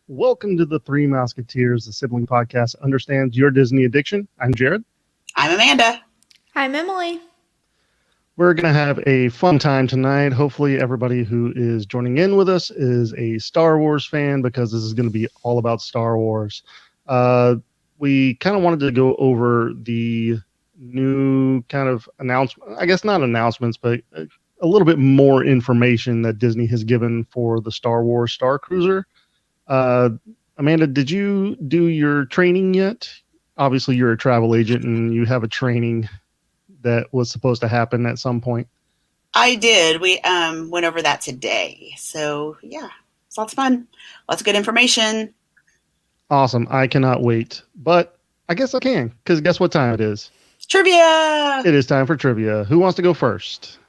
Welcome to the Three Mouseketeers, the sibling podcast that understands your Disney addiction. I'm Jared. I'm Amanda. I'm Emily. We're going to have a fun time tonight. Hopefully, everybody who is joining in with us is a Star Wars fan because this is going to be all about Star Wars. We kind of wanted to go over the new kind of announcement, I guess not announcements, but a little bit more information that Disney has given for the Star Wars Starcruiser. Amanda, did you do your training yet? Obviously, you're a travel agent and you have a training that was supposed to happen at some point. I did. We went over that today. So, yeah, it's lots of fun. Lots of good information. Awesome. I cannot wait. But I guess I can, because guess what time it is? It's trivia! It is time for trivia. Who wants to go first?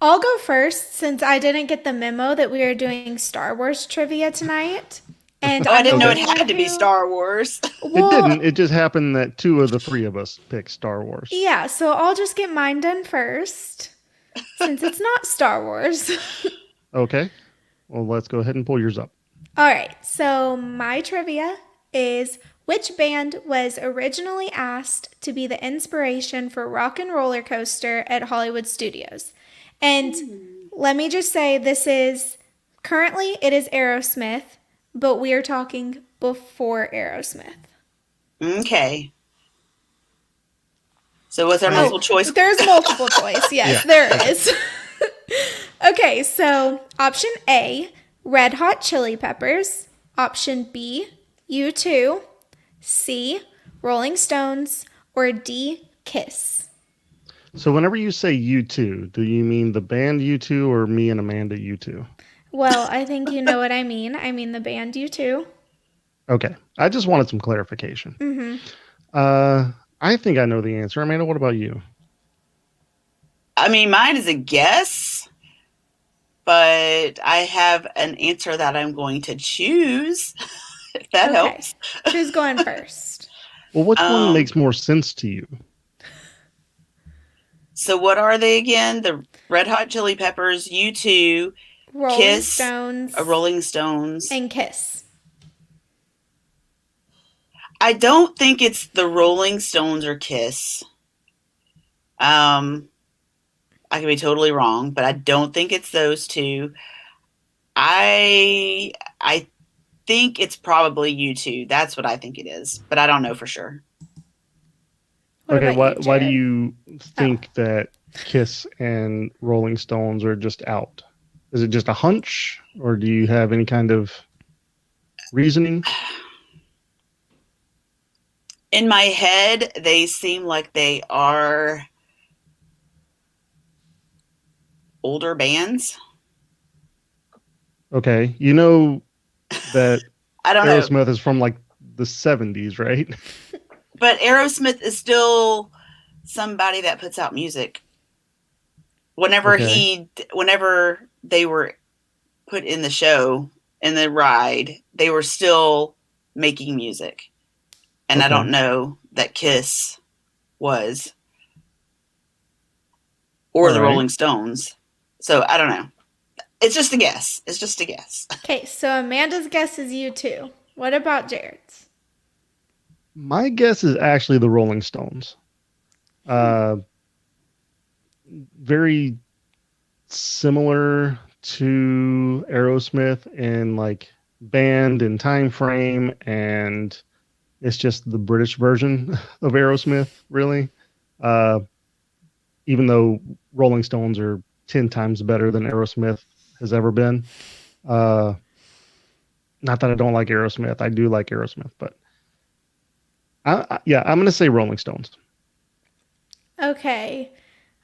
I'll go first since I didn't get the memo that we are doing Star Wars trivia tonight. And I didn't know it Okay. had to be Star Wars. It didn't. It just happened that two of the three of us picked Star Wars. Yeah, so I'll just get mine done first since it's not Star Wars. Okay. Well, let's go ahead and pull yours up. All right, so my trivia is which band was originally asked to be the inspiration for Rock and Roller Coaster at Hollywood Studios? And let me just say currently it is Aerosmith, but we are talking before Aerosmith. Okay. So was there multiple choice? There's multiple choice. Yes, Yeah. there is. Okay, so option A, Red Hot Chili Peppers. Option B, U2. C, Rolling Stones. Or D, Kiss. So whenever you say U2, do you mean the band U2 or me and Amanda U2? Well, I think you know what I mean. I mean the band U2. Okay. I just wanted some clarification. I think I know the answer. Amanda, what about you? I mean, mine is a guess, but I have an answer that I'm going to choose, if that helps. Who's going first? Well, which one makes more sense to you? So what are they again? The Red Hot Chili Peppers, U2, Rolling Kiss, Stones. Rolling Stones. And Kiss. I don't think it's the Rolling Stones or Kiss. I could be totally wrong, but I don't think it's those two. I think it's probably U2. That's what I think it is, but I don't know for sure. What Okay, about you, why do Jared? you think that Kiss and Rolling Stones are just out? Is it just a hunch, or do you have any kind of reasoning? In my head, they seem like they are older bands. Okay, you know that I don't know. Aerosmith is from like the 70s, right? But Aerosmith is still somebody that puts out music. Whenever they were put in the show, in the ride, they were still making music. And I Okay. don't know that Kiss was, or All the right. Rolling Stones. So I don't know. It's just a guess. It's just a guess. Okay, so Amanda's guess is U2. What about Jared's? My guess is actually the Rolling Stones. Very similar to Aerosmith in like band and time frame, and it's just the British version of Aerosmith, really. Even though Rolling Stones are 10 times better than Aerosmith has ever been. Not that I don't like Aerosmith. I do like Aerosmith, but I'm going to say Rolling Stones. Okay,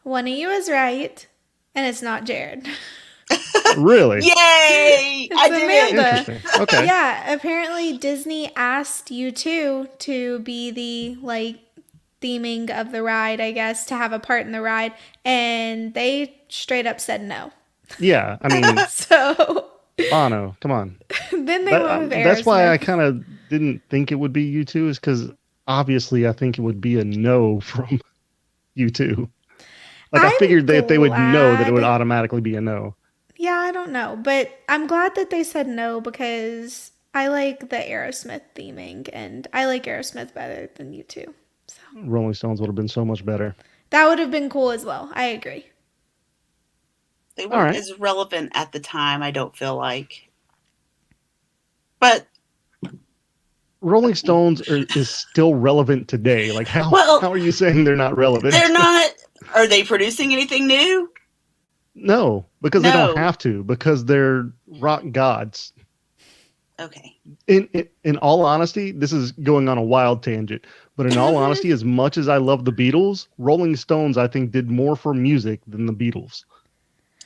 one of you is right, and it's not Jared. Really? Yay! It's I did it. Amanda. Interesting. Okay. Yeah, apparently Disney asked U2 to be the theming of the ride, I guess, to have a part in the ride, and they straight up said no. Yeah, I mean, So Bono, come on. then they went with Aerosmith. That's why I kind of didn't think it would be U2, is because obviously I think it would be a no from U2. Like I I'm figured that they would know that it would glad- automatically be a no. Yeah, I don't know, but I'm glad that they said no because I like the Aerosmith theming, and I like Aerosmith better than you two. So Rolling Stones would have been so much better. that would have been cool as well. I agree. They All weren't right. as relevant at the time, I don't feel like. But Rolling Stones is still relevant today. Like how are you saying they're not relevant? They're not. Are they producing anything new? No, because they don't have to, because they're rock gods. Okay. In all honesty, this is going on a wild tangent, but in all honesty, as much as I love the Beatles, Rolling Stones, I think, did more for music than the Beatles.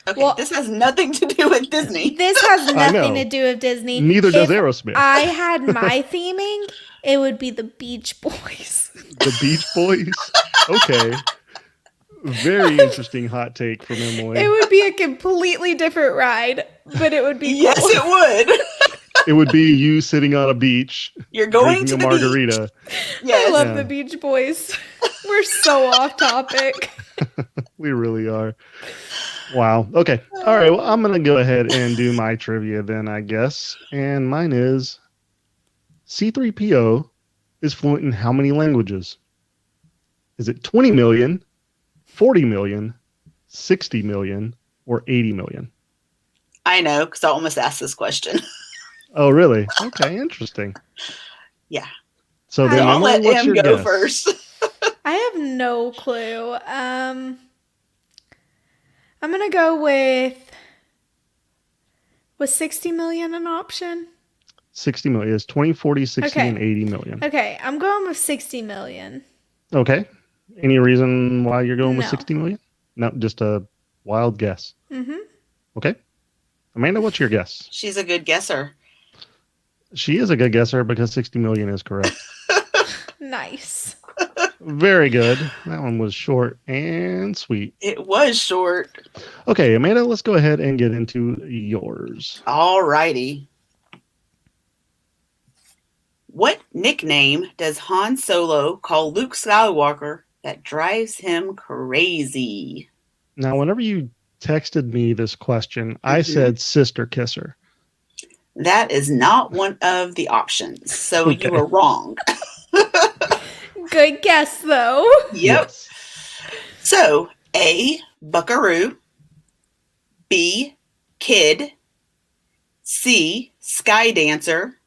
Okay, well, this has nothing to do with Disney. This has nothing to do with Disney. Neither does Aerosmith. I had my theming, it would be the Beach Boys. The Beach Boys? Okay. Very interesting hot take from Emily. It would be a completely different ride, but it would be cool. Yes, it would. It would be you sitting on a beach. You're going to a margarita. Yes. I love the Beach Boys. We're so off topic. We really are. Wow. Okay. All right. Well, I'm going to go ahead and do my trivia then, I guess. And mine is C3PO is fluent in how many languages? Is it 20 million, 40 million, 60 million, or 80 million? I know, because I almost asked this question. Oh, really? Okay, interesting. Yeah. So then I'll let him go guess? first. I have no clue. I'm gonna go with 60 million an option? 60 million is 20, 40, 60, and 80 million. Okay, I'm going with 60 million. Okay. Any reason why you're going with 60 million? No, just a wild guess. Mm-hmm. Okay. Amanda, what's your guess? She's a good guesser. She is a good guesser because 60 million is correct. Nice. Very good. That one was short and sweet. It was short. Okay, Amanda, let's go ahead and get into yours. All righty. What nickname does Han Solo call Luke Skywalker that drives him crazy? Now, whenever you texted me this question, I said Sister Kisser. That is not one of the options, so you were wrong. Good guess, though. Yep. Yes. So, A, Buckaroo, B, Kid, C, Sky Dancer,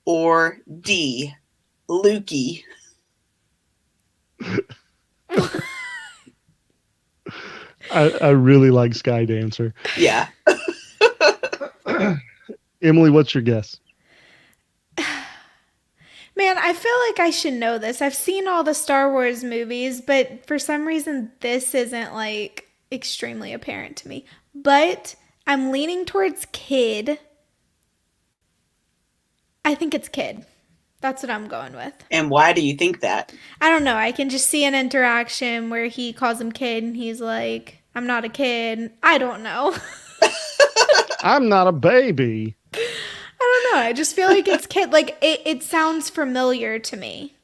or D, Lukey. I really like Sky Dancer. Yeah. Emily, what's your guess? Man, I feel like I should know this. I've seen all the Star Wars movies, but for some reason this isn't like extremely apparent to me. But I'm leaning towards Kid. I think it's Kid. That's what I'm going with. And why do you think that? I don't know. I can just see an interaction where he calls him Kid and he's like, I'm not a kid. I don't know. I'm not a baby. I don't know. I just feel like it's Kid. Like, it sounds familiar to me.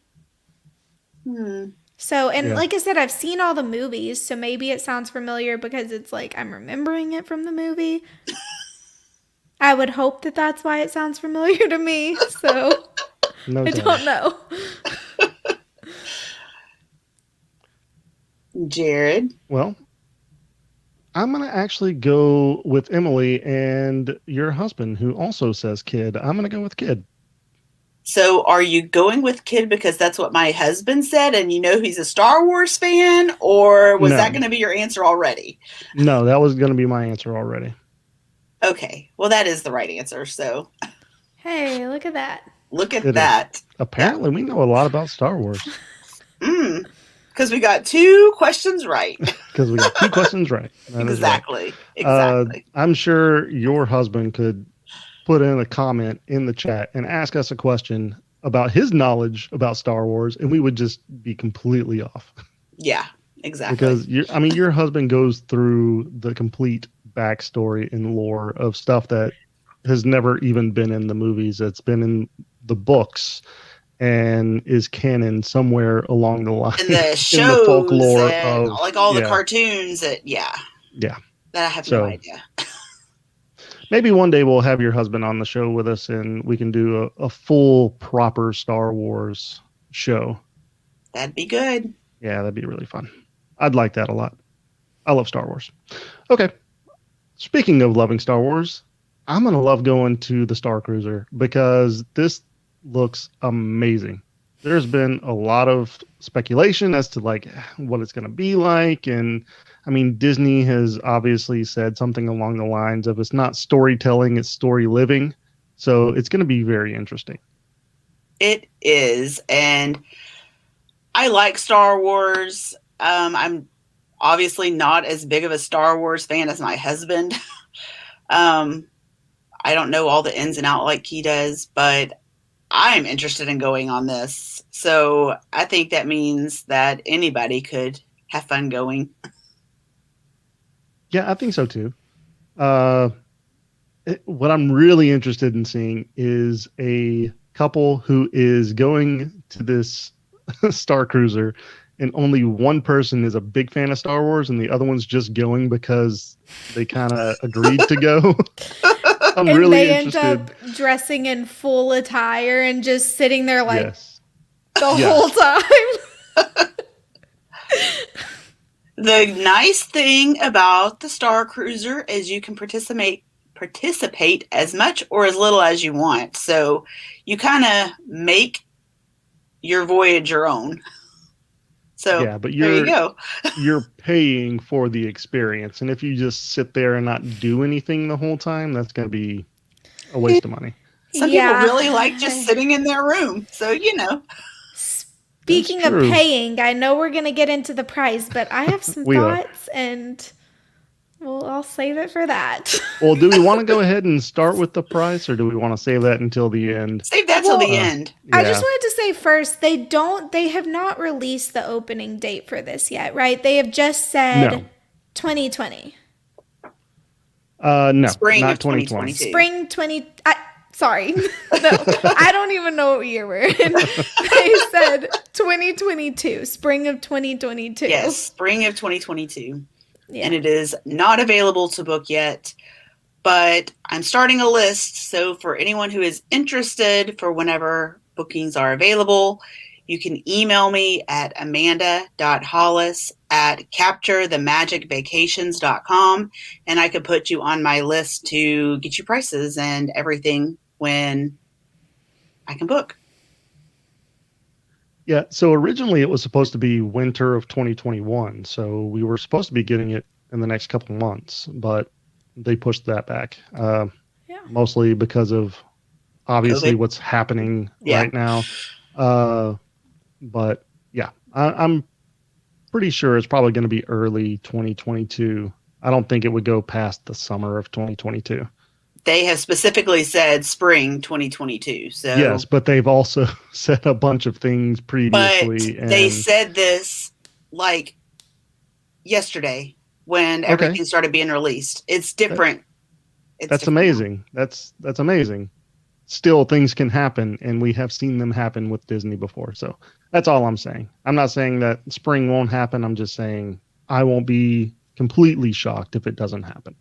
So, and like I said, I've seen all the movies, so maybe it sounds familiar because it's like I'm remembering it from the movie. I would hope that that's why it sounds familiar to me. So, I don't know. Jared? Well, I'm going to actually go with Emily and your husband, who also says Kid. I'm going to go with Kid. So are you going with Kid because that's what my husband said and you know he's a Star Wars fan? Or was that going to be your answer already? No, that was going to be my answer already. Okay. Well, that is the right answer. So, hey, look at that. Look at that. Apparently, we know a lot about Star Wars. Because we got 2 questions right. Because we got 2 questions right. Exactly. Right. Exactly. I'm sure your husband could put in a comment in the chat and ask us a question about his knowledge about Star Wars, and we would just be completely off. Yeah, exactly. Because your husband goes through the complete backstory and lore of stuff that has never even been in the movies. It's been in the books and is canon somewhere along the line. In the shows, in the folklore and like all the cartoons that, that I have no idea. Maybe one day we'll have your husband on the show with us and we can do a full, proper Star Wars show. That'd be good. Yeah, that'd be really fun. I'd like that a lot. I love Star Wars. Okay. Speaking of loving Star Wars, I'm going to love going to the Starcruiser because this looks amazing. There's been a lot of speculation as to like what it's going to be like. And I mean, Disney has obviously said something along the lines of it's not storytelling, it's story living. So it's going to be very interesting. It is. And I like Star Wars. I'm obviously not as big of a Star Wars fan as my husband. I don't know all the ins and outs like he does, but I'm interested in going on this. So I think that means that anybody could have fun going. Yeah, I think so too. What I'm really interested in seeing is a couple who is going to this Starcruiser and only one person is a big fan of Star Wars and the other one's just going because they kind of agreed to go. I'm and really they interested. end up dressing in full attire and just sitting there like Yes. the whole time. The nice thing about the Starcruiser is you can participate as much or as little as you want. So you kind of make your voyage your own. So yeah, but there you go. You're paying for the experience. And if you just sit there and not do anything the whole time, that's going to be a waste of money. Some people really like just sitting in their room. So, Speaking of paying, I know we're going to get into the price, but I have some thoughts and I'll save it for that. Well, do we want to go ahead and start with the price or do we want to save that until the end? Save that till the end. Yeah. I just wanted to say first, they have not released the opening date for this yet, right? They have just said 2020. No, spring not of 2022. Spring 20. Sorry. No, I don't even know what year we're in. They said 2022, spring of 2022. Yes, spring of 2022. Yeah. And it is not available to book yet, but I'm starting a list. So for anyone who is interested for whenever bookings are available, you can email me at amanda.hollis@capturethemagicvacations.com and I could put you on my list to get you prices and everything when I can book. Yeah, so originally it was supposed to be winter of 2021. So we were supposed to be getting it in the next couple months, but they pushed that back. Mostly because of obviously COVID. What's happening right now. But yeah, I'm pretty sure it's probably going to be early 2022. I don't think it would go past the summer of 2022. They have specifically said spring 2022. So yes, but they've also said a bunch of things previously. But they said this like yesterday when everything started being released. It's different. That's amazing. That's amazing. Still, things can happen, and we have seen them happen with Disney before. So that's all I'm saying. I'm not saying that spring won't happen. I'm just saying I won't be completely shocked if it doesn't happen.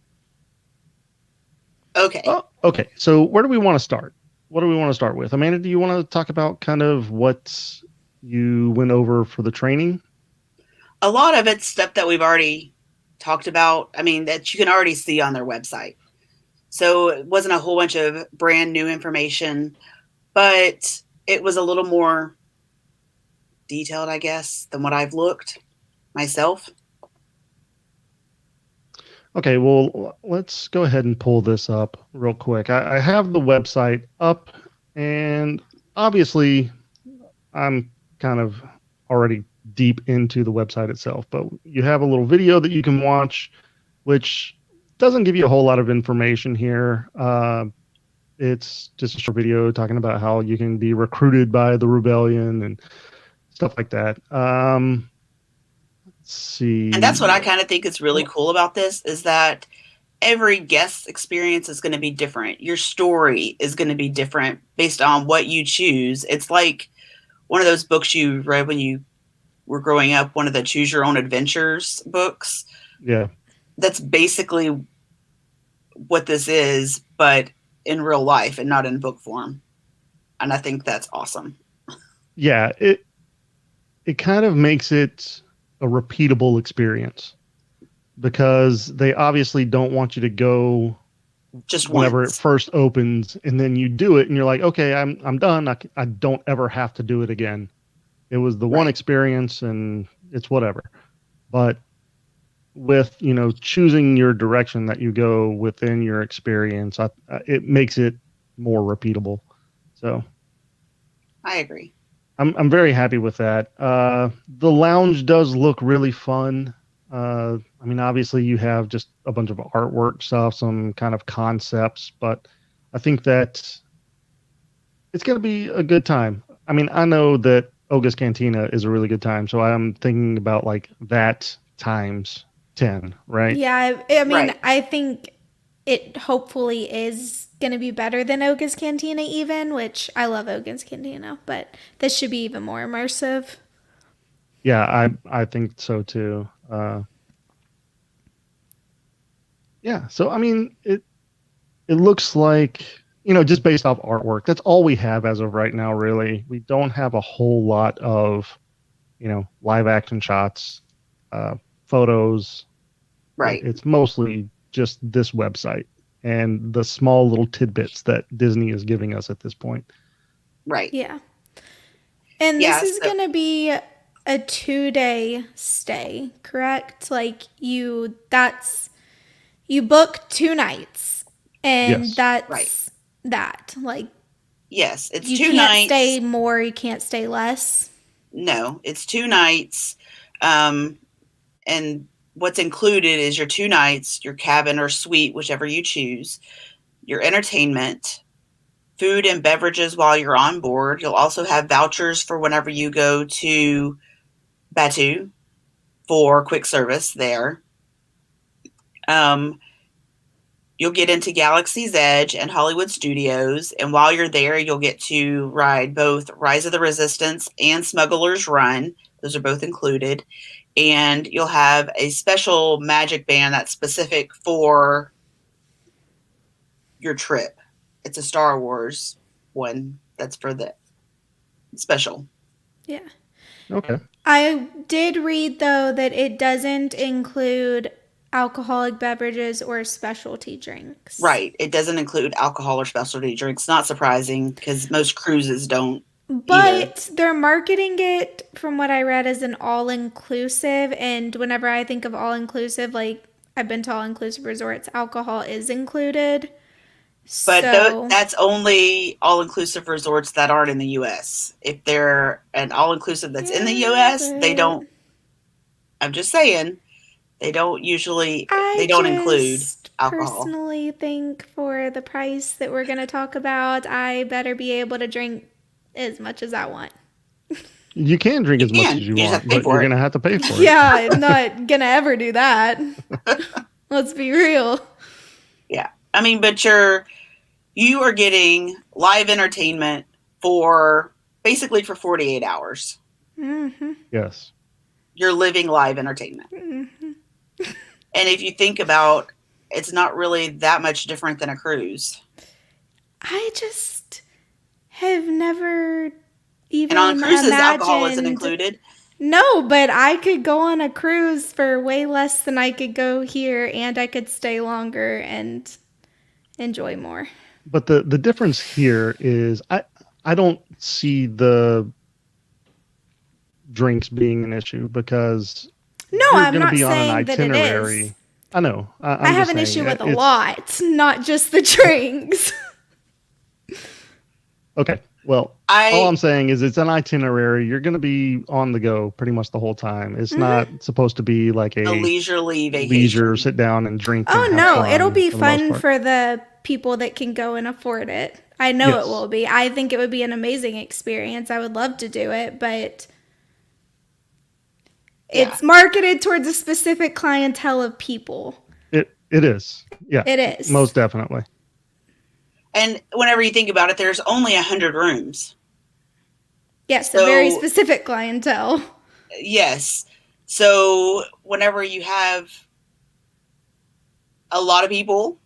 Okay. Oh, okay. So where do we want to start? What do we want to start with? Amanda, do you want to talk about kind of what you went over for the training? A lot of it's stuff that we've already talked about. I mean, that you can already see on their website. So it wasn't a whole bunch of brand new information, but it was a little more detailed, I guess, than what I've looked myself. Okay, well, let's go ahead and pull this up real quick. I have the website up, and obviously I'm kind of already deep into the website itself, but you have a little video that you can watch, which doesn't give you a whole lot of information here. It's just a short video talking about how you can be recruited by the rebellion and stuff like that. Let's see. And that's what I kind of think is really cool about this is that every guest experience is going to be different. Your story is going to be different based on what you choose. It's like one of those books you read when you were growing up, one of the Choose Your Own Adventures books. Yeah. That's basically what this is, but in real life and not in book form. And I think that's awesome. Yeah, it kind of makes it a repeatable experience because they obviously don't want you to go just whenever once. It first opens and then you do it and you're like, okay, I'm done. I don't ever have to do it again. It was the one experience and it's whatever. But with, choosing your direction that you go within your experience, it makes it more repeatable. So I agree. I'm very happy with that. The lounge does look really fun. I mean, obviously you have just a bunch of artwork stuff, some kind of concepts, but I think that it's going to be a good time. I mean, I know that Oga's Cantina is a really good time, so I'm thinking about like that times 10, right? Yeah, I mean, I think it hopefully is going to be better than Oga's Cantina even, which I love Oga's Cantina, but this should be even more immersive. Yeah, I think so too. Yeah, so I mean, it looks like, just based off artwork, that's all we have as of right now, really. We don't have a whole lot of, live action shots, photos. Right. It's mostly just this website and the small little tidbits that Disney is giving us at this point. Right. Yeah. And this is going to be a 2-day stay, correct? Like you book 2 nights and that's that. Like, yes, it's you 2 can't nights. Stay more, you can't stay less. No, it's 2 nights. And what's included is your 2 nights, your cabin or suite, whichever you choose, your entertainment, food and beverages while you're on board. You'll also have vouchers for whenever you go to Batu for quick service there. You'll get into Galaxy's Edge and Hollywood Studios, and while you're there, you'll get to ride both Rise of the Resistance and Smuggler's Run. Those are both included. And you'll have a special magic band that's specific for your trip. It's a Star Wars one that's for the special. Yeah. Okay. I did read, though, that it doesn't include alcoholic beverages or specialty drinks. Right. It doesn't include alcohol or specialty drinks. Not surprising because most cruises don't. But they're marketing it, from what I read, as an all-inclusive. And whenever I think of all-inclusive, like I've been to all-inclusive resorts, alcohol is included. But that's only all-inclusive resorts that aren't in the U.S. If they're an all-inclusive that's in the U.S., they don't. I'm just saying, they don't usually. They don't include alcohol. I personally think for the price that we're going to talk about, I better be able to drink as much as I want. You can drink as much as you want, but you're going to have to pay for it. Yeah, I'm not going to ever do that. Let's be real. Yeah. I mean, but you are getting live entertainment for basically for 48 hours. Mm-hmm. Yes. You're living live entertainment. Mm-hmm. And if you think about, it's not really that much different than a cruise. I just have never even and on cruises, imagined... alcohol isn't included. No, but I could go on a cruise for way less than I could go here, and I could stay longer and enjoy more. But the difference here is I don't see the drinks being an issue because I'm not be saying on an itinerary. That it is. I know. I have an issue with a lot, not just the drinks. Okay. Well, all I'm saying is it's an itinerary. You're going to be on the go pretty much the whole time. It's not supposed to be like a leisurely vacation. Leisure, sit down and drink. Oh, no. It'll be fun for the people that can go and afford it. I know it will be. I think it would be an amazing experience. I would love to do it, but it's marketed towards a specific clientele of people. It is. Yeah. It is. Most definitely. And whenever you think about it, there's only 100 rooms. Yes, so, a very specific clientele. Yes. So whenever you have a lot of people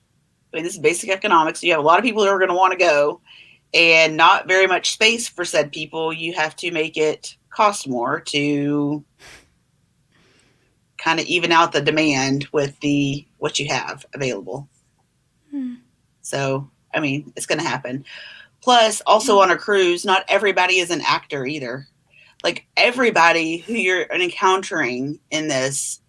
I mean, this is basic economics. You have a lot of people who are going to want to go, and not very much space for said people. You have to make it cost more to kind of even out the demand with what you have available. So, I mean, it's going to happen. Plus, also on a cruise, not everybody is an actor either. Like, everybody who you're encountering in this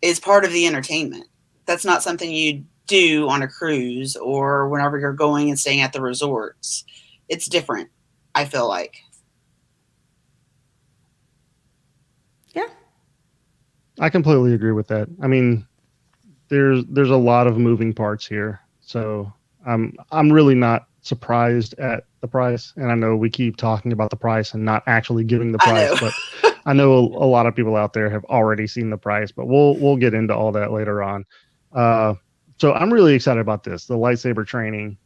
is part of the entertainment. That's not something you do on a cruise or whenever you're going and staying at the resorts. It's different, I feel like. Yeah. I completely agree with that. I mean, there's a lot of moving parts here. So I'm really not surprised at the price. And I know we keep talking about the price and not actually giving the price, but I know a lot of people out there have already seen the price, but we'll get into all that later on. So I'm really excited about this, the lightsaber training.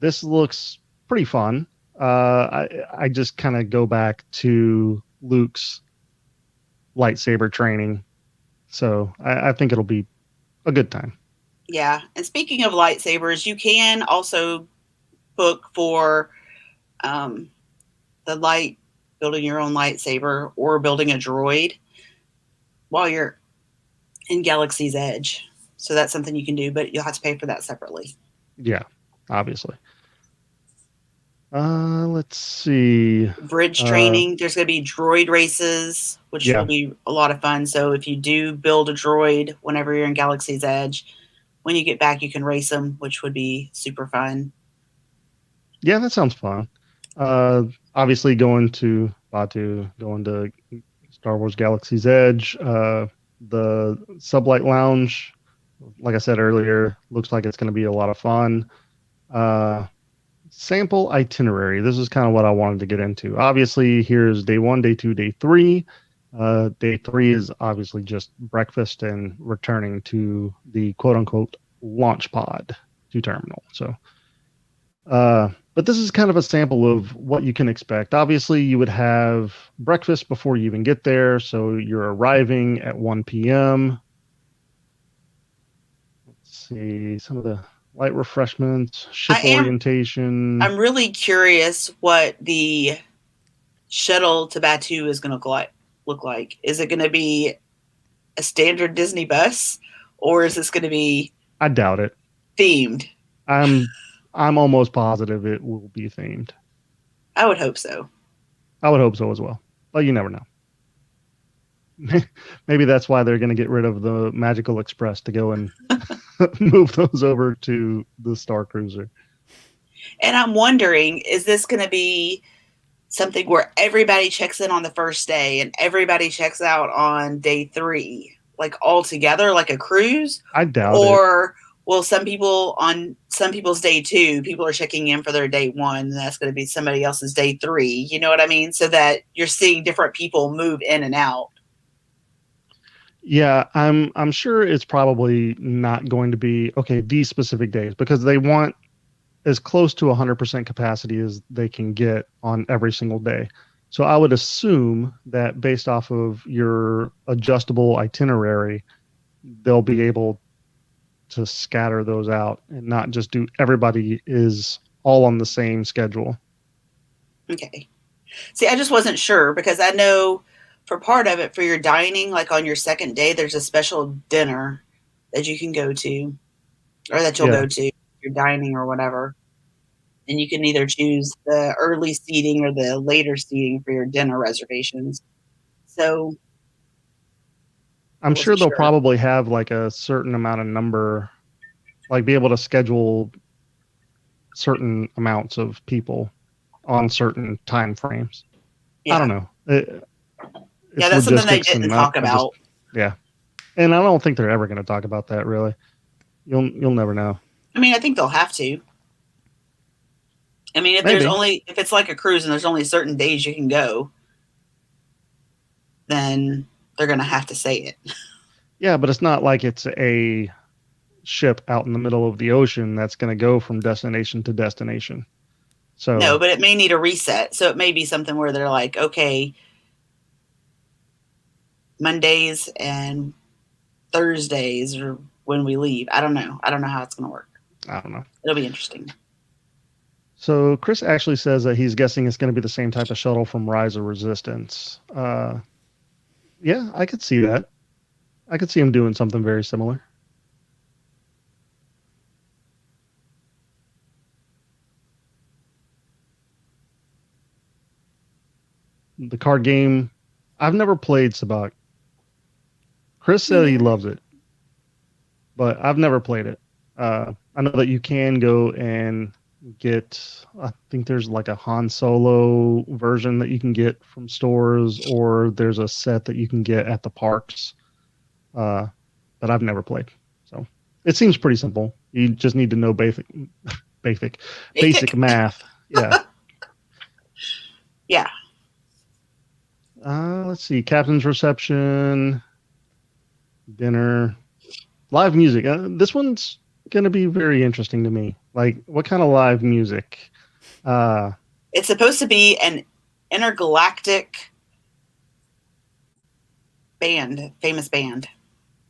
This looks pretty fun. I just kind of go back to Luke's lightsaber training. So I think it'll be a good time. Yeah. And speaking of lightsabers, you can also book for building your own lightsaber or building a droid while you're in Galaxy's Edge. So that's something you can do, but you'll have to pay for that separately. Yeah, obviously. Let's see. Bridge training. There's going to be droid races, which will be a lot of fun. So if you do build a droid whenever you're in Galaxy's Edge, when you get back, you can race them, which would be super fun. Yeah, that sounds fun. Obviously, going to Batu, going to Star Wars Galaxy's Edge, the Sublight Lounge, like I said earlier, looks like it's going to be a lot of fun. Sample itinerary. This is kind of what I wanted to get into. Obviously, here's day 1, day 2, day 3. Day 3 is obviously just breakfast and returning to the quote unquote launch pod to terminal. So, but this is kind of a sample of what you can expect. Obviously, you would have breakfast before you even get there. So you're arriving at 1 p.m. Let's see some of the light refreshments, ship orientation. I'm really curious what the shuttle to Batu is going to look like. Is it going to be a standard Disney bus, or is this going to be? I doubt it. Themed. I'm almost positive it will be themed. I would hope so. I would hope so as well, but you never know. Maybe that's why they're going to get rid of the Magical Express to go and move those over to the Starcruiser. And I'm wondering, is this going to be something where everybody checks in on the first day and everybody checks out on day 3, like all together, like a cruise? I doubt or will some people's day 2, people are checking in for their day 1, and that's going to be somebody else's day 3. You know what I mean? So that you're seeing different people move in and out. Yeah, I'm sure it's probably not going to be these specific days, because they want as close to 100% capacity as they can get on every single day. So I would assume that based off of your adjustable itinerary, they'll be able to scatter those out and not just do everybody is all on the same schedule. Okay. See, I just wasn't sure, because I know for part of it, for your dining, like on your second day, there's a special dinner that you can go to, or that you'll go to, your dining or whatever. And you can either choose the early seating or the later seating for your dinner reservations. So I'm sure they'll probably have like a certain amount of number, like be able to schedule certain amounts of people on certain time frames. I don't know. That's something they didn't talk about. And I don't think they're ever going to talk about that, really. You'll never know. I mean, I think they'll have to. I mean, if it's like a cruise and there's only certain days you can go, then they're going to have to say it. Yeah, but it's not like it's a ship out in the middle of the ocean that's going to go from destination to destination. So no, but it may need a reset. So it may be something where they're like, okay, Mondays and Thursdays or when we leave. I don't know how it's going to work. I don't know. It'll be interesting. So Chris actually says that he's guessing it's going to be the same type of shuttle from Rise of Resistance. Yeah, I could see that. I could see him doing something very similar. The card game, I've never played Sabak. Chris said he loves it, but I've never played it. I know that you can go and get, I think there's like a Han Solo version that you can get from stores, or there's a set that you can get at the parks, but I've never played. So it seems pretty simple. You just need to know basic math. Yeah. Yeah. Let's see. Captain's reception, dinner, live music. This one's going to be very interesting to me. Like, what kind of live music? It's supposed to be an intergalactic band, famous band.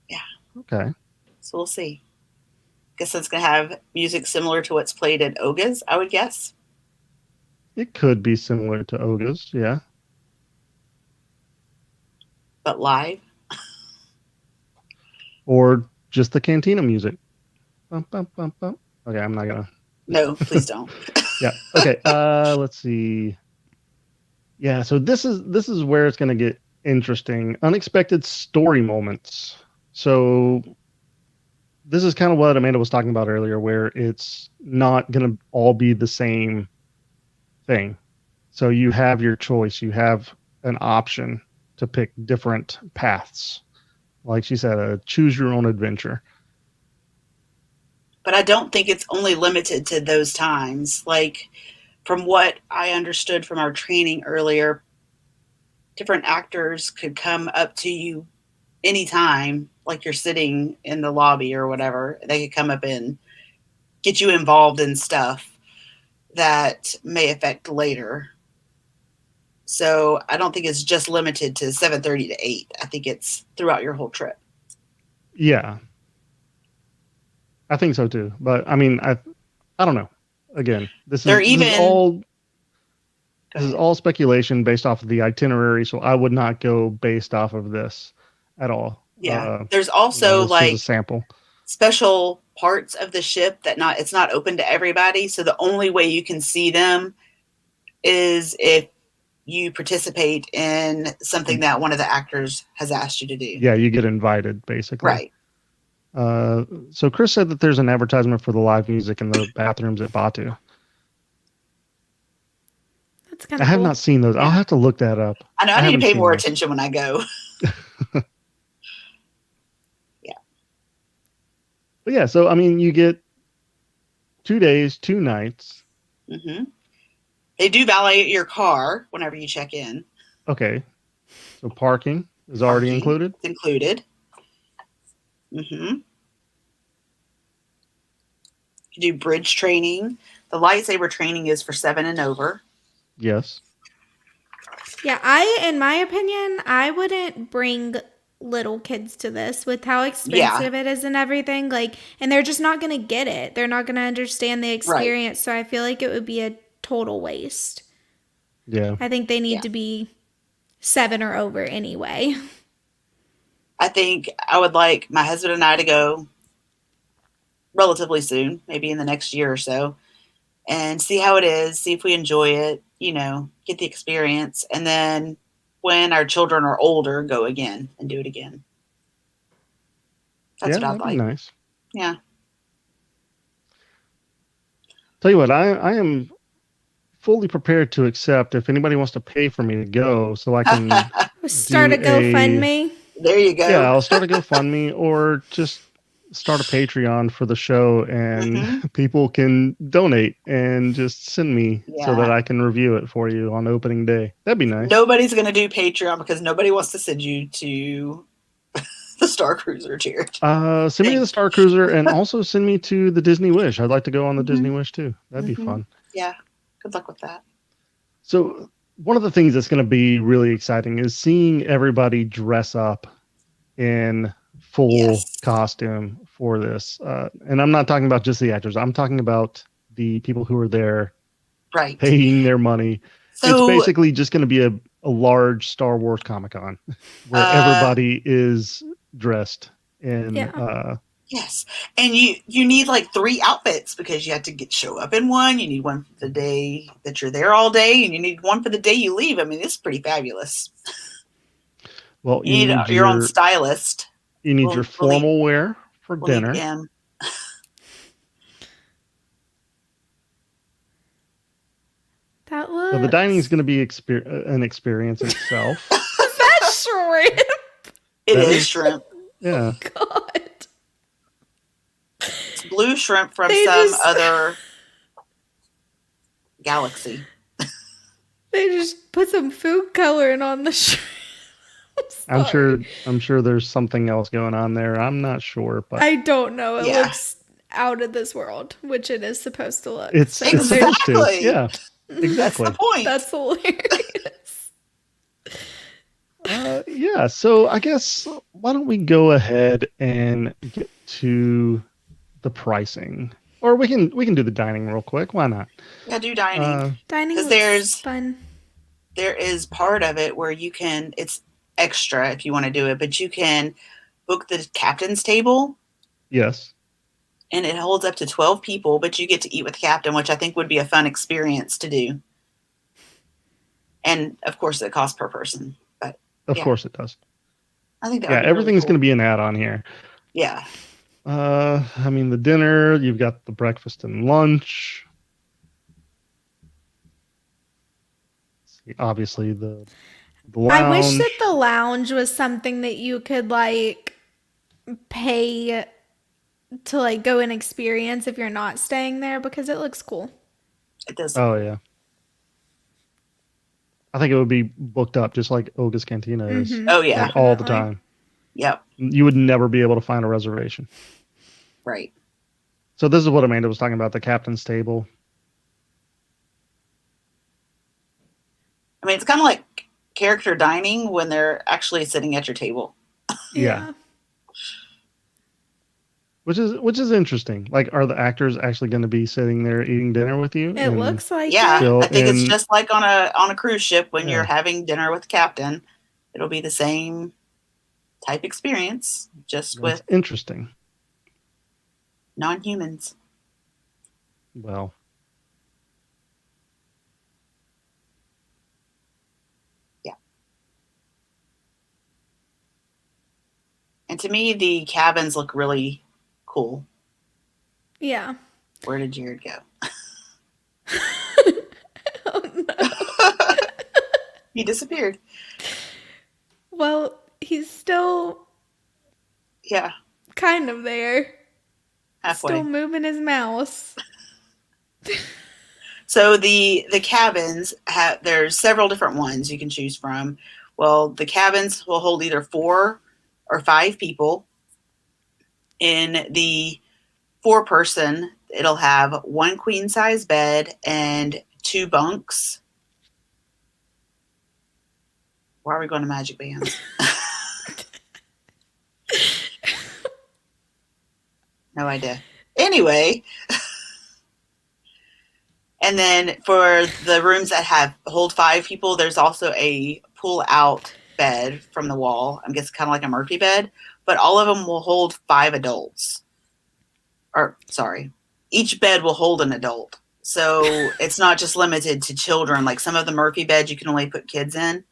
Yeah. Okay. So we'll see. Guess it's going to have music similar to what's played at Oga's, I would guess. It could be similar to Oga's, yeah. But live. Or just the Cantina music. Bum, bum, bum, bum. Okay, I'm not gonna. No, please don't. Yeah. Okay. Let's see. Yeah. So this is where it's gonna get interesting. Unexpected story moments. So this is kind of what Amanda was talking about earlier, where it's not gonna all be the same thing. So you have your choice. You have an option to pick different paths. Like she said, choose your own adventure. But I don't think it's only limited to those times. Like, from what I understood from our training earlier, different actors could come up to you anytime, like you're sitting in the lobby or whatever. They could come up and get you involved in stuff that may affect later. So I don't think it's just limited to 7:30 to 8. I think it's throughout your whole trip. Yeah. I think so too. But I mean, I don't know. Again, this is all speculation based off of the itinerary, so I would not go based off of this at all. Yeah. There's also like a sample. Special parts of the ship that it's not open to everybody. So the only way you can see them is if you participate in something that one of the actors has asked you to do. Yeah, you get invited, basically. Right. So Chris said that there's an advertisement for the live music in the bathrooms at Batu. That's kind of I have not seen those. Yeah. I'll have to look that up. I know I need to pay more attention when I go. Yeah. But yeah, so I mean, you get 2 days, 2 nights. Mm-hmm. They do valet your car whenever you check in. Okay. So parking is already included? It's included. Mm-hmm. You do bridge training. The lightsaber training is for 7 and over. Yes. Yeah, in my opinion, I wouldn't bring little kids to this with how expensive it is and everything. Like, and they're just not going to get it. They're not going to understand the experience. Right. So I feel like it would be a total waste. Yeah. I think they need to be 7 or over anyway. I think I would like my husband and I to go relatively soon, maybe in the next year or so, and see how it is, see if we enjoy it, get the experience. And then when our children are older, go again and do it again. That's what I'd like. Nice. Yeah. Tell you what, I am fully prepared to accept if anybody wants to pay for me to go so I can start a GoFundMe. There you go. Yeah, I'll start a GoFundMe or just start a Patreon for the show, and people can donate and just send me so that I can review it for you on opening day. That'd be nice. Nobody's going to do Patreon because nobody wants to send you to the Starcruiser, Jared. Send me to the Starcruiser and also send me to the Disney Wish. I'd like to go on the Disney Wish too. That'd be fun. Yeah. Good luck with that. So one of the things that's going to be really exciting is seeing everybody dress up in full costume for this. And I'm not talking about just the actors. I'm talking about the people who are there Right. paying their money. So, it's basically just going to be a large Star Wars Comic-Con where everybody is dressed in yes, and you need like 3 outfits because you have to show up in one. You need one for the day that you're there all day, and you need one for the day you leave. I mean, it's pretty fabulous. Well, you need your own stylist. You need your formal wear for dinner. That looks... So the dining is going to be an experience itself. Is that shrimp? It is shrimp. Yeah. Oh, God. It's blue shrimp from some other galaxy. They just put some food coloring on the shrimp. I'm sure there's something else going on there. I'm not sure, but I don't know. It looks out of this world, which it is supposed to look. It's supposed to. Yeah. Exactly. That's the point. That's hilarious. Yeah, so I guess why don't we go ahead and get to the pricing, or we can do the dining real quick. Why not? Yeah, do dining. Dining looks fun. There is part of it where it's extra if you want to do it, but you can book the captain's table. Yes. And it holds up to 12 people, but you get to eat with the captain, which I think would be a fun experience to do. And of course, it costs per person. But of course it does. I think everything's going to be an add-on here. Yeah. I mean, the dinner, you've got the breakfast and lunch. Obviously, the lounge. I wish that the lounge was something that you could like pay to like go and experience if you're not staying there, because it looks cool. It does. Oh yeah. I think it would be booked up just like Oga's Cantina is. Oh yeah, like, all the time. Yep. You would never be able to find a reservation. Right. So this is what Amanda was talking about, the captain's table. I mean, it's kind of like character dining when they're actually sitting at your table. Yeah. Which is interesting. Like, are the actors actually going to be sitting there eating dinner with you? It looks like I think it's just like on a cruise ship when you're having dinner with the captain. It'll be the same type experience, just with interesting non-humans. Well, yeah. And to me, the cabins look really cool. Yeah. Where did Jared go? Oh no. He disappeared. Well, he's still kind of there. Halfway. Still moving his mouse. So the cabins there's several different ones you can choose from. Well, the cabins will hold either 4 or 5 people. In the 4-person, it'll have 1 queen size bed and 2 bunks. Why are we going to Magic Bands? No idea. Anyway. And then for the rooms that hold 5 people, there's also a pull-out bed from the wall. I guess kind of like a Murphy bed. But all of them will hold 5 adults. Or, sorry. Each bed will hold an adult. So it's not just limited to children. Like some of the Murphy beds, you can only put kids in.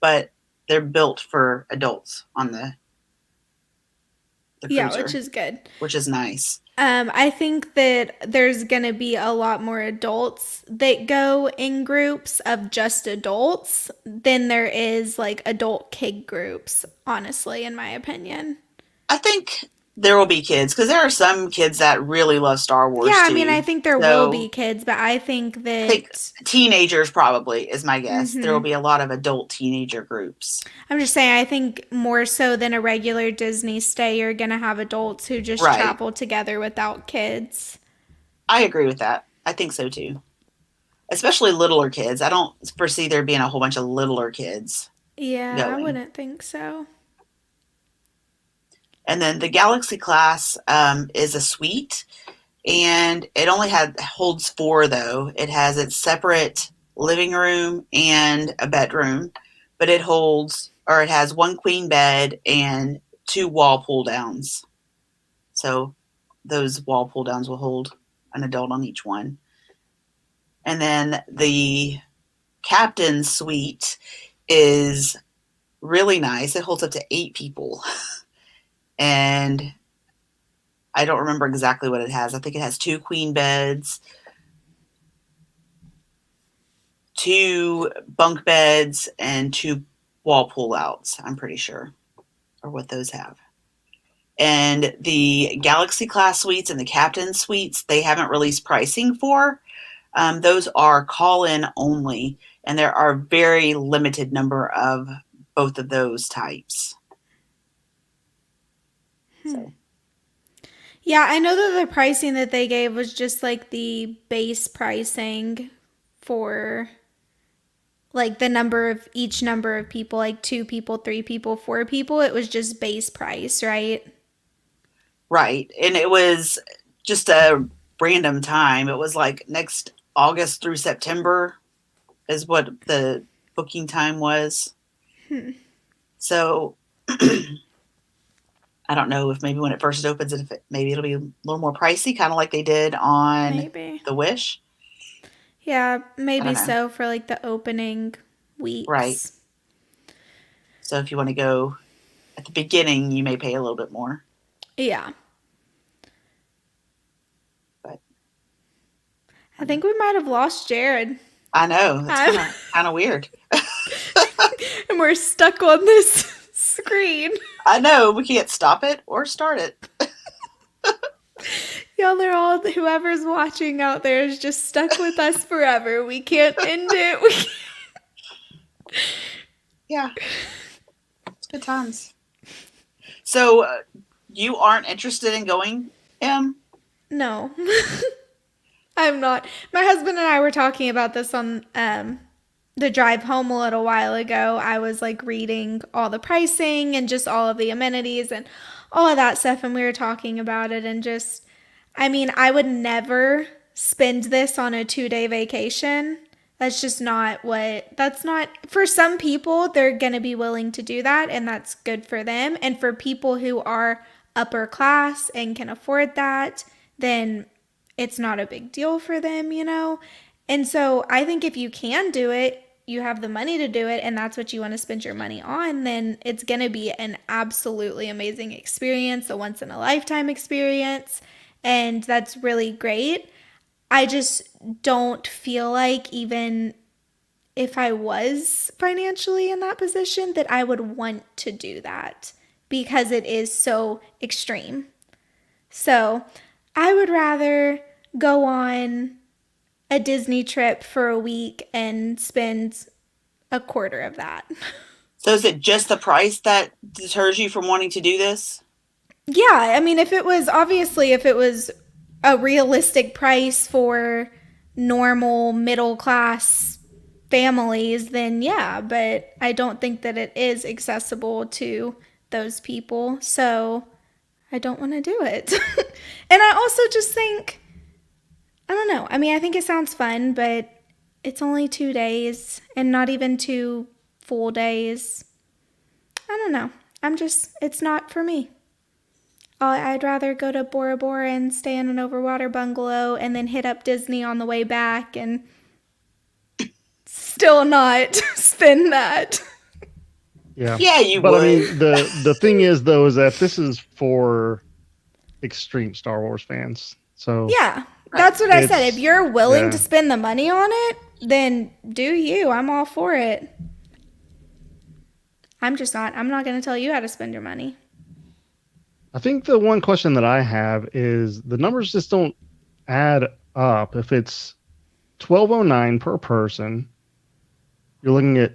But they're built for adults on the cruiser. Yeah, which is good. Which is nice. I think that there's going to be a lot more adults that go in groups of just adults than there is like adult kid groups, honestly, in my opinion. I think there will be kids because there are some kids that really love Star Wars. Yeah, too. I mean, I think there will be kids, but I think that teenagers probably is my guess. There will be a lot of adult teenager groups. I'm just saying, I think more so than a regular Disney stay, you're going to have adults who just travel together without kids. I agree with that. I think so too. Especially littler kids. I don't foresee there being a whole bunch of littler kids. Yeah, I wouldn't think so. And then the Galaxy class is a suite, and it only holds 4 though. It has its separate living room and a bedroom, but it has 1 queen bed and 2 wall pull downs. So those wall pull downs will hold an adult on each one. And then the captain's suite is really nice. It holds up to 8 people. And I don't remember exactly what it has. I think it has 2 queen beds, 2 bunk beds, and 2 wall pull-outs, I'm pretty sure, are what those have. And the Galaxy class suites and the Captain suites, they haven't released pricing for. Those are call-in only, and there are very limited number of both of those types. So. Yeah, I know that the pricing that they gave was just like the base pricing for like each number of people, like 2 people, 3 people, 4 people. It was just base price, right? Right. And it was just a random time. It was like next August through September is what the booking time was. So I don't know if maybe when it first opens, maybe it'll be a little more pricey, kind of like they did on the Wish. Yeah, maybe so for like the opening weeks. Right. So if you want to go at the beginning, you may pay a little bit more. Yeah. But I think we might have lost Jared. I know. It's kind of weird. And we're stuck on this screen. I know. We can't stop it or start it. Y'all, whoever's watching out there is just stuck with us forever. We can't end it. Yeah. It's good times. So, you aren't interested in going, Em? No. I'm not. My husband and I were talking about this on the drive home a little while ago. I was like reading all the pricing and just all of the amenities and all of that stuff, and we were talking about it, and just, I mean, I would never spend this on a 2-day vacation. That's just not for some people, they're going to be willing to do that, and that's good for them. And for people who are upper class and can afford that, then it's not a big deal for them, you know? And so I think if you can do it, you have the money to do it, and that's what you want to spend your money on, then it's going to be an absolutely amazing experience, a once in a lifetime experience, and that's really great. I just don't feel like, even if I was financially in that position, that I would want to do that because it is so extreme. So I would rather go on a Disney trip for a week and spend a quarter of that. So is it just the price that deters you from wanting to do this? Yeah, I mean, if it was a realistic price for normal middle class families, then yeah, but I don't think that it is accessible to those people, so I don't want to do it. And I also just think, I don't know. I mean, I think it sounds fun, but it's only 2 days and not even 2 full days. I don't know. It's not for me. I'd rather go to Bora Bora and stay in an overwater bungalow and then hit up Disney on the way back and still not spend that. Yeah. Yeah, you but would. I mean, the thing is, though, is that this is for extreme Star Wars fans. So yeah, that's what I said. If you're willing to spend the money on it, then do you. I'm all for it. I'm not going to tell you how to spend your money. I think the one question that I have is the numbers just don't add up. If it's $1,209 per person, you're looking at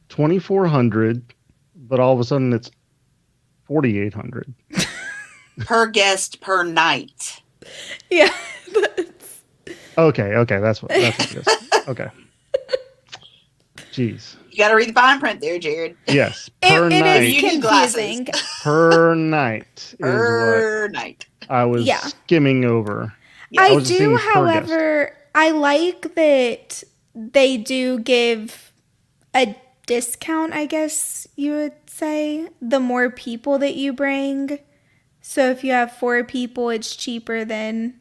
$2,400, but all of a sudden it's $4,800 per guest per night. Yeah. Okay, that's what it is. Okay. Jeez. You got to read the fine print there, Jared. Yes, per it night. is confusing. Per night is Per what night. I was skimming over. Yeah. I was just do, seeing per however, I like that they do give a discount, I guess you would say, the more people that you bring. So if you have 4 people, it's cheaper than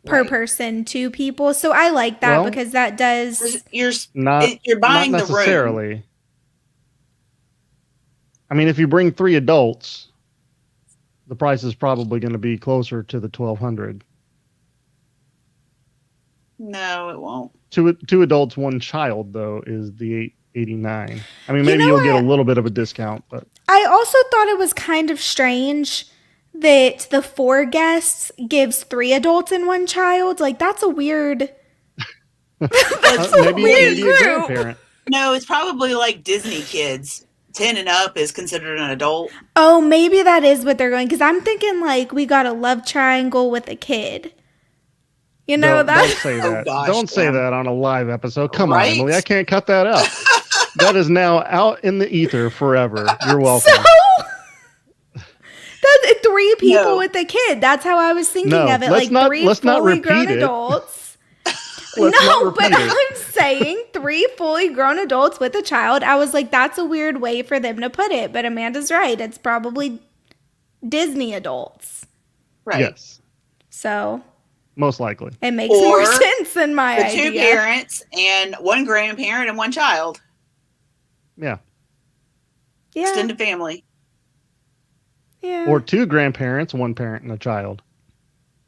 per person 2 people. So I like that because that does... You're not buying not the room. necessarily. I mean, if you bring 3 adults, the price is probably going to be closer to the $1,200. No, it won't. 2 adults, 1 child, though, is the $889. I mean, maybe you'll get a little bit of a discount, but I also thought it was kind of strange that the 4 guests gives 3 adults and 1 child. Like, that's a weird... that's a weird group. A grandparent. No, it's probably like Disney kids. 10 and up is considered an adult. Oh, maybe that is what they're going, because I'm thinking like we got a love triangle with a kid. You know, don't say that. Don't say that on a live episode. Come on, Emily. I can't cut that out. That is now out in the ether forever. You're welcome. That's 3 people with a kid. That's how I was thinking of it. Like 3 fully grown adults. No, but I'm saying 3 fully grown adults with a child. I was like, that's a weird way for them to put it. But Amanda's right. It's probably Disney adults. Right. Yes. So. Most likely. It makes more sense than my idea. 2 parents and 1 grandparent and 1 child. Yeah. Yeah. Extended family. Yeah. Or 2 grandparents, 1 parent, and a child.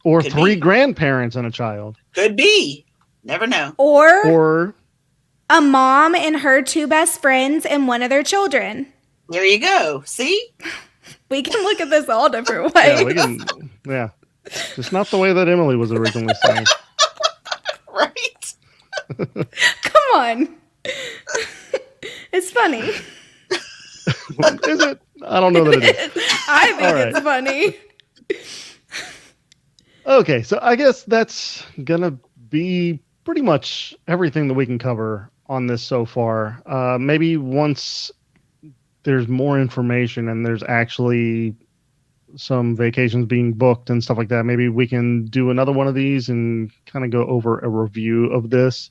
Or Could 3 grandparents and a child. Could be. Never know. Or a mom and her 2 best friends and 1 of their children. There you go. See? We can look at this all different ways. Yeah, we can. Yeah. Just not the way that Emily was originally saying. Right. Come on. It's funny. Is it? I don't know that it is. I think it's funny. Okay, so I guess that's going to be pretty much everything that we can cover on this so far. Maybe once there's more information and there's actually some vacations being booked and stuff like that, maybe we can do another one of these and kind of go over a review of this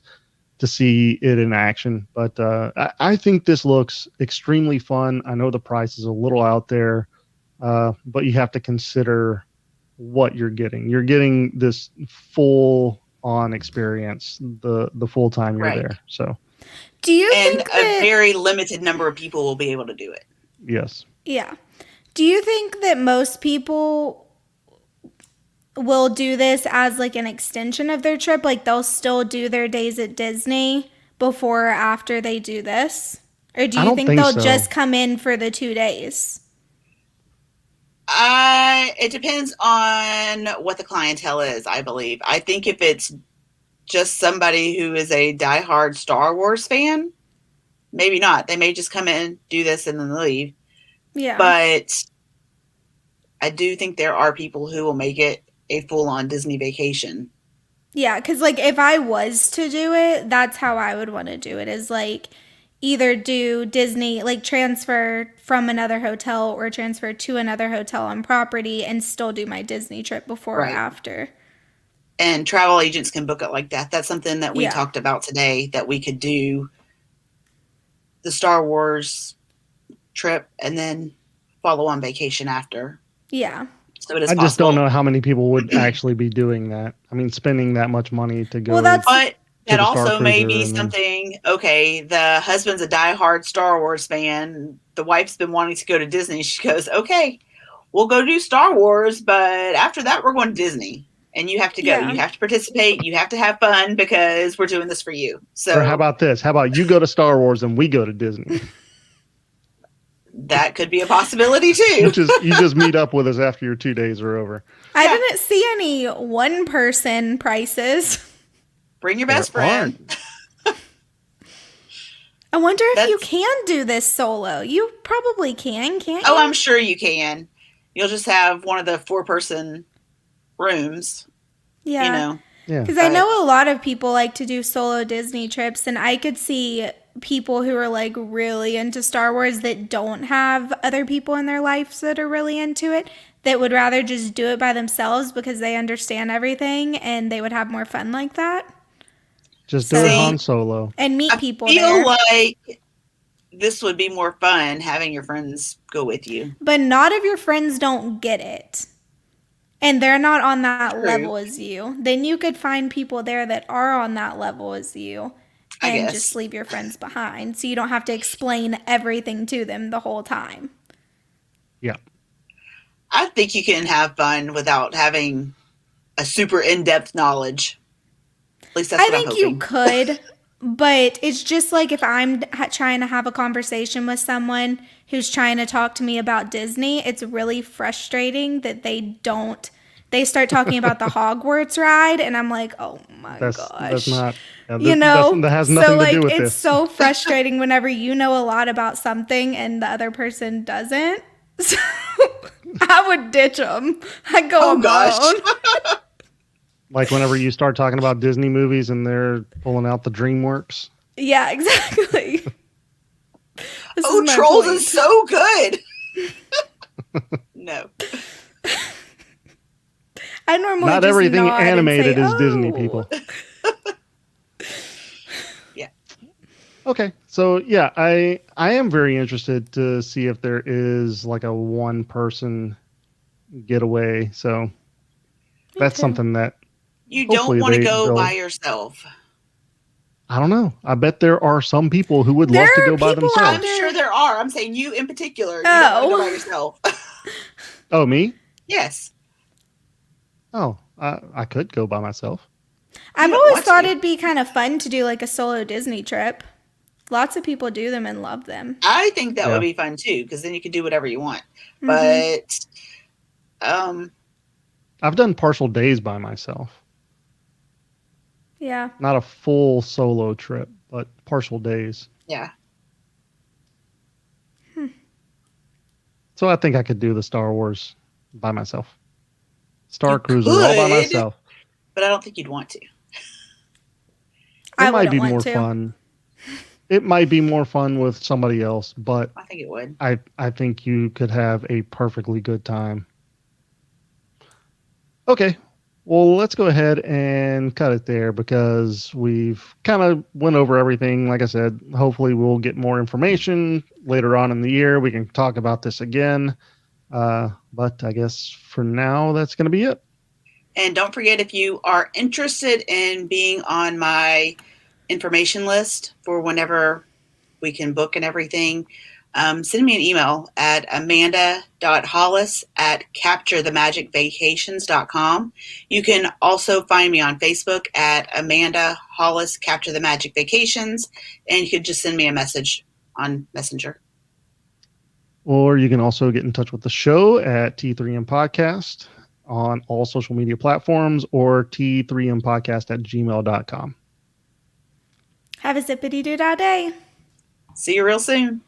to see it in action. But I think this looks extremely fun. I know the price is a little out there, but you have to consider what you're getting. You're getting this full on experience the full time you're there. So do you think a very limited number of people will be able to do it? Yes. Yeah. Do you think that most people will do this as like an extension of their trip? Like they'll still do their days at Disney before or after they do this? Or do you think they'll just come in for the 2 days? It depends on what the clientele is, I believe. I think if it's just somebody who is a diehard Star Wars fan, maybe not. They may just come in, do this, and then leave. Yeah. But I do think there are people who will make it a full-on Disney vacation. Yeah, because like if I was to do it, that's how I would want to do it, is like either do Disney, like transfer from another hotel or transfer to another hotel on property and still do my Disney trip before or after. And travel agents can book it like that. That's something that we talked about today, that we could do the Star Wars trip and then follow on vacation after. Yeah. So it is I just don't know how many people would actually be doing that. I mean, spending that much money to go. Well, that's but that also may be something. Okay, the husband's a diehard Star Wars fan. The wife's been wanting to go to Disney. She goes, "Okay, we'll go do Star Wars, but after that, we're going to Disney." And you have to go. You have to participate. You have to have fun because we're doing this for you. So, or how about this? How about you go to Star Wars and we go to Disney? That could be a possibility too. You just meet up with us after your 2 days are over. I didn't see any 1-person prices. Bring your best friend. I wonder if you can do this solo. You probably can't you? Oh, I'm sure you can. You'll just have one of the 4-person rooms. Yeah. Because I know a lot of people like to do solo Disney trips, and I could see people who are like really into Star Wars that don't have other people in their lives that are really into it, that would rather just do it by themselves because they understand everything and they would have more fun like that. Just do it Han Solo. And meet I people feel there. like this would be more fun having your friends go with you. But not if your friends don't get it. And they're not on that True. level as you. Then you could find people there that are on that level as you. And just leave your friends behind. So you don't have to explain everything to them the whole time. Yeah. I think you can have fun without having a super in-depth knowledge. At least that's what I'm hoping. I think you could. But it's just like if I'm trying to have a conversation with someone who's trying to talk to me about Disney, it's really frustrating that they start talking about the Hogwarts ride, and I'm like, oh my gosh. That's not, that has nothing to do with this. It's so frustrating whenever you know a lot about something and the other person doesn't. So I would ditch them. I'd go alone. Gosh. Like whenever you start talking about Disney movies and they're pulling out the DreamWorks. Yeah, exactly. Trolls is so good. No. I normally not just everything nod animated and say, is Disney, people. Yeah. Okay, so yeah, I am very interested to see if there is like a one person getaway. So that's something that you don't want to go by yourself. I don't know. I bet there are some people who would love to go by themselves. I'm sure there are. I'm saying you in particular. You don't want to go by yourself. Oh, me? Yes. Oh, I could go by myself. I've always thought it'd be kind of fun to do like a solo Disney trip. Lots of people do them and love them. I think that would be fun too, because then you can do whatever you want. Mm-hmm. But I've done partial days by myself. Yeah. Not a full solo trip, but partial days. Yeah. So I think I could do the Star Wars by myself. Starcruiser all by myself. But I don't think you'd want to. It might be more fun. It might be more fun with somebody else, but I think it would. I think you could have a perfectly good time. Okay. Well, let's go ahead and cut it there because we've kind of went over everything. Like I said, hopefully we'll get more information later on in the year. We can talk about this again. But I guess for now, that's going to be it. And don't forget, if you are interested in being on my information list for whenever we can book and everything, send me an email at amanda.hollis@capturethemagicvacations.com. You can also find me on Facebook at Amanda Hollis Capture the Magic Vacations, and you could just send me a message on Messenger. Or you can also get in touch with the show at T3M Podcast on all social media platforms or T3mpodcast@gmail.com. Have a zippity-doo-dah day. See you real soon.